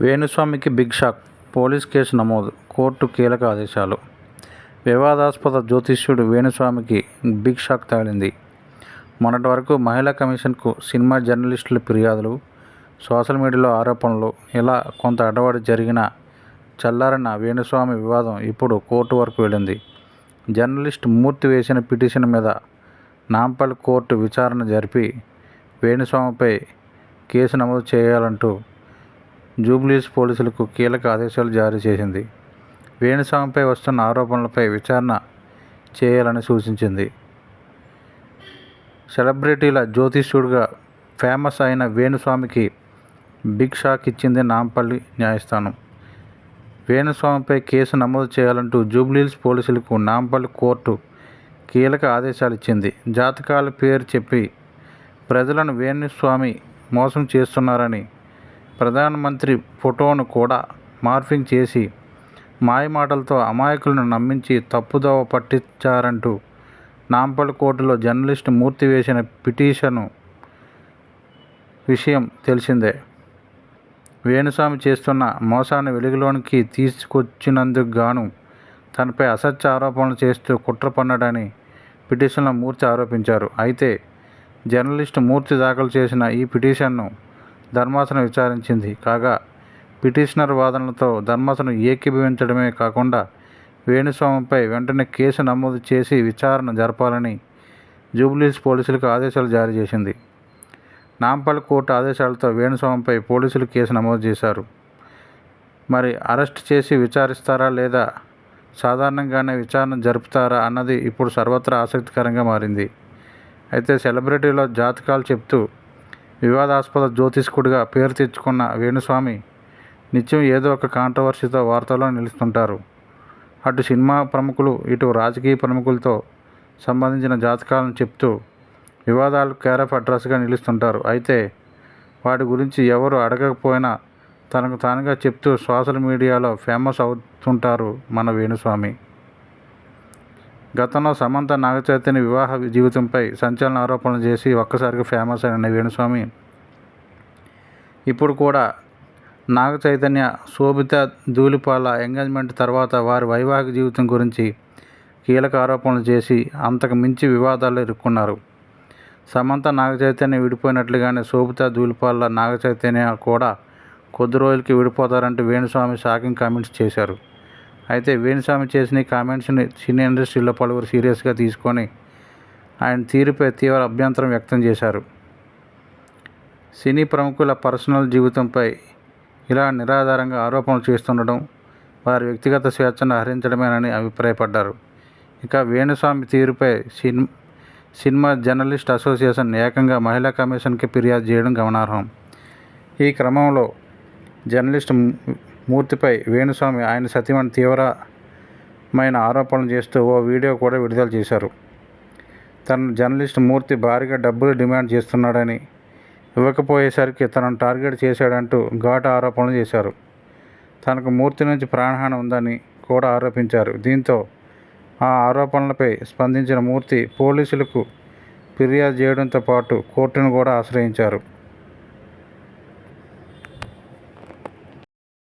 వేణుస్వామికి big shock, police case నమోదు, court కీలక ఆదేశాలు. వివాదాస్పద జ్యోతిష్యుడు వేణుస్వామికి బిగ్ షాక్ తగిలింది. మొన్నటి వరకు మహిళా కమిషన్కు సినిమా జర్నలిస్టుల ఫిర్యాదులు, సోషల్ మీడియాలో ఆరోపణలు ఇలా కొంత అడవడి జరిగిన చల్లారిన వేణుస్వామి వివాదం ఇప్పుడు కోర్టు వరకు వెళ్ళింది. జర్నలిస్ట్ మూర్తి వేసిన పిటిషన్ మీద నాంపల్లి కోర్టు విచారణ జరిపి వేణుస్వామిపై కేసు నమోదు చేయాలంటూ జూబ్లీహిల్స్ పోలీసులకు కీలక ఆదేశాలు జారీ చేసింది. వేణుస్వామిపై వస్తున్న ఆరోపణలపై విచారణ చేయాలని సూచించింది. సెలబ్రిటీల జ్యోతిష్యుడిగా ఫేమస్ అయిన వేణుస్వామికి బిగ్ షాక్ ఇచ్చింది నాంపల్లి న్యాయస్థానం. వేణుస్వామిపై కేసు నమోదు చేయాలంటూ జూబ్లీహిల్స్ పోలీసులకు నాంపల్లి కోర్టు కీలక ఆదేశాలు ఇచ్చింది. జాతకాల పేరు చెప్పి ప్రజలను వేణుస్వామి మోసం చేస్తున్నారని, ప్రధానమంత్రి ఫోటోను కూడా మార్ఫింగ్ చేసి మాయమాటలతో అమాయకులను నమ్మించి తప్పుదోవ పట్టించారంటూ నాంపల్లి కోర్టులో జర్నలిస్ట్ మూర్తి వేసిన పిటిషను విషయం తెలిసిందే. వేణుస్వామి చేస్తున్న మోసాన్ని వెలుగులోనికి తీసుకొచ్చినందుకు గాను తనపై అసత్య ఆరోపణలు చేస్తూ కుట్ర పన్నాడని పిటిషన్లో మూర్తి ఆరోపించారు. అయితే జర్నలిస్ట్ మూర్తి దాఖలు చేసిన ఈ పిటిషన్ను ధర్మాసనం విచారించింది. కాగా పిటిషనర్ వాదనలతో ధర్మాసనం ఏకీభవించడమే కాకుండా వేణుస్వామిపై వెంటనే కేసు నమోదు చేసి విచారణ జరపాలని జూబ్లీహిల్స్ పోలీసులకు ఆదేశాలు జారీ చేసింది. నాంపల్లి కోర్టు ఆదేశాలతో వేణుస్వామిపై పోలీసులు కేసు నమోదు చేశారు. మరి అరెస్ట్ చేసి విచారిస్తారా లేదా సాధారణంగానే విచారణ జరుపుతారా అన్నది ఇప్పుడు సర్వత్రా ఆసక్తికరంగా మారింది. అయితే సెలబ్రిటీలో జాతకాలు చెప్తూ వివాదాస్పద జ్యోతిష్కుడిగా పేరు తెచ్చుకున్న వేణుస్వామి నిత్యం ఏదో ఒక కాంట్రవర్సీతో వార్తల్లో నిలుస్తుంటారు. అటు సినిమా ప్రముఖులు, ఇటు రాజకీయ ప్రముఖులతో సంబంధించిన జాతకాలను చెప్తూ వివాదాలకు కేర్ ఆఫ్ అడ్రస్గా నిలుస్తుంటారు. అయితే వాటి గురించి ఎవరు అడగకపోయినా తనకు తానుగా చెప్తూ సోషల్ మీడియాలో ఫేమస్ అవుతుంటారు మన వేణుస్వామి. గతంలో సమంత నాగచైతన్య వివాహ జీవితంపై సంచలన ఆరోపణలు చేసి ఒక్కసారిగా ఫేమస్ అయిన వేణుస్వామి ఇప్పుడు కూడా నాగచైతన్య, శోభిత ధూళిపాల ఎంగేజ్మెంట్ తర్వాత వారి వైవాహిక జీవితం గురించి కీలక ఆరోపణలు చేసి అంతకు మించి వివాదాల్లో ఇరుక్కున్నారు. సమంత నాగచైతన్య విడిపోయినట్లుగానే శోభిత ధూళిపాల నాగచైతన్య కూడా కొద్ది రోజులకి విడిపోతారంటూ వేణుస్వామి షాకింగ్ కామెంట్స్ చేశారు. అయితే వేణుస్వామి చేసిన ఈ కామెంట్స్ని సినీ ఇండస్ట్రీలో పలువురు సీరియస్గా తీసుకొని ఆయన తీరుపై తీవ్ర అభ్యంతరం వ్యక్తం చేశారు. సినీ ప్రముఖుల పర్సనల్ జీవితంపై ఇలా నిరాధారంగా ఆరోపణలు చేస్తుండడం వారి వ్యక్తిగత స్వేచ్ఛను హరించడమేనని అభిప్రాయపడ్డారు. ఇక వేణుస్వామి తీరుపై సినిమా జర్నలిస్ట్ అసోసియేషన్ ఏకంగా మహిళా కమిషన్కి ఫిర్యాదు చేయడం గమనార్హం. ఈ క్రమంలో జర్నలిస్ట్ మూర్తిపై వేణుస్వామి ఆయన సతీమణి తీవ్రమైన ఆరోపణలు చేస్తూ ఓ వీడియో కూడా విడుదల చేశారు. తన జర్నలిస్ట్ మూర్తి భారీగా డబ్బులు డిమాండ్ చేస్తున్నాడని, ఇవ్వకపోయేసరికి తనను టార్గెట్ చేశాడంటూ ఘాటు ఆరోపణలు చేశారు. తనకు మూర్తి నుంచి ప్రాణహాని ఉందని కూడా ఆరోపించారు. దీంతో ఆ ఆరోపణలపై స్పందించిన మూర్తి పోలీసులకు ఫిర్యాదు చేయడంతో పాటు కోర్టును కూడా ఆశ్రయించారు.